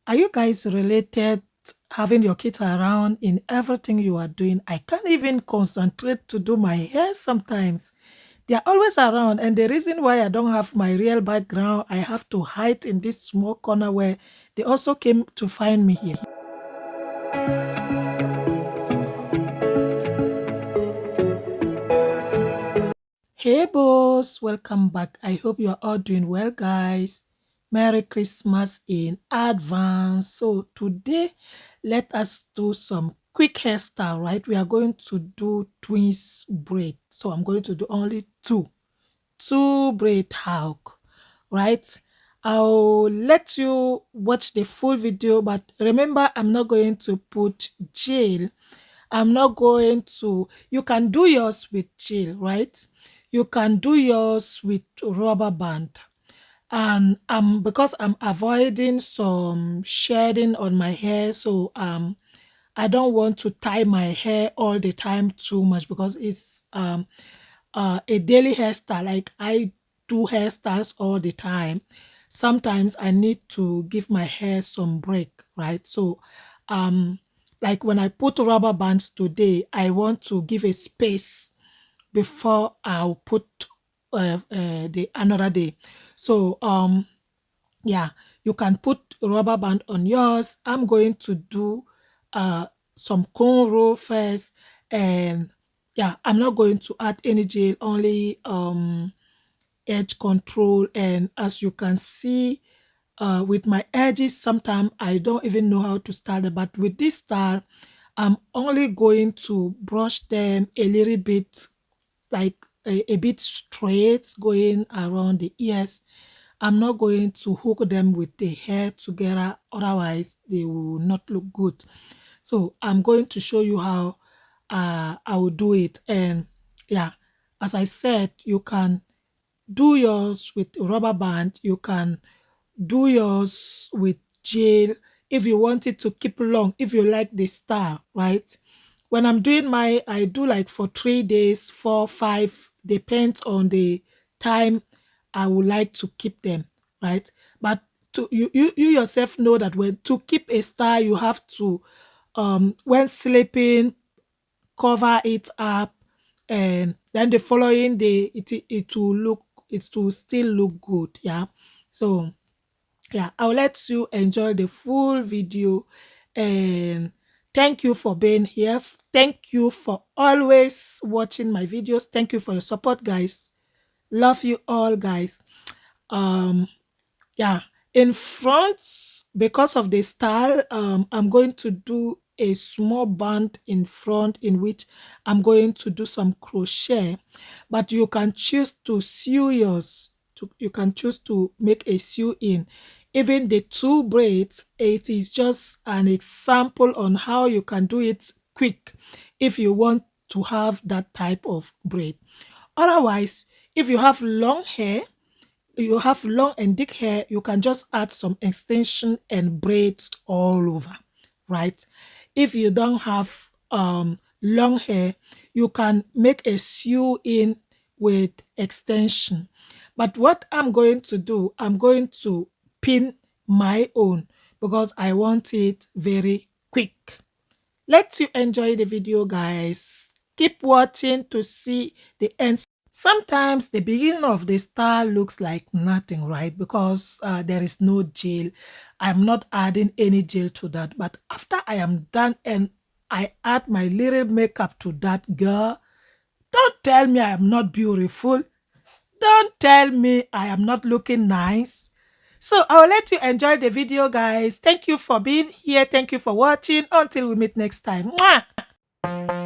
Are you guys related, having your kids around in everything you are doing? I can't even concentrate to do my hair sometimes. They are always around, and the reason why I don't have my real background, I have to hide in this small corner where they also came to find me here. Hey boss, welcome back. I hope you are all doing well, guys. Merry Christmas in advance. So today, let us do some quick hairstyle, right? We are going to do twins braid. So I'm going to do only two braid hawk, right? I'll let you watch the full video, but remember, I'm not going to put gel. I'm not going to, you can do yours with gel, right? You can do yours with rubber band. And because I'm avoiding some shedding on my hair, so I don't want to tie my hair all the time too much because it's a daily hairstyle. Like I do hairstyles all the time. Sometimes I need to give my hair some break, right? So um like when I put rubber bands today, I want to give a space before I'll put the another day. So yeah, you can put rubber band on yours. I'm going to do uh some cornrow first, and yeah, I'm not going to add any gel, only edge control. And as you can see, with my edges, sometimes I don't even know how to style them, but with this style, I'm only going to brush them a little bit, like a bit straight going around the ears. I'm not going to hook them with the hair together, otherwise they will not look good. So I'm going to show you how I will do it. And yeah, as I said, you can do yours with rubber band, you can do yours with gel if you want it to keep long, if you like the style, right? When I'm doing my, I do like for 3 days, 4 5, depends on the time I would like to keep them, right? But to you yourself know that when to keep a style, you have to when sleeping, cover it up, and then the following day it will look, it will still look good. Yeah. So yeah, I'll let you enjoy the full video, and thank you for being here. Thank you for always watching my videos. Thank you for your support, guys. Love you all, guys. um yeah, in front, because of the style, I'm going to do a small band in front in which I'm going to do some crochet, but you can choose to sew yours, you can choose to make a sew in. Even the two braids, it is just an example on how you can do it quick if you want to have that type of braid. Otherwise, if you have long hair, you have long and thick hair, you can just add some extension and braids all over, right? If you don't have long hair, you can make a sew in with extension. But what I'm going to do, I'm going to pin my own because I want it very quick. Let you enjoy the video, guys. Keep watching to see the end. Sometimes the beginning of the style looks like nothing, right? Because there is no gel. I'm not adding any gel to that. But after I am done and I add my little makeup to that, girl, don't tell me I am not beautiful. Don't tell me I am not looking nice. So I'll let you enjoy the video, guys. Thank you for being here. Thank you for watching. Until we meet next time. Mwah!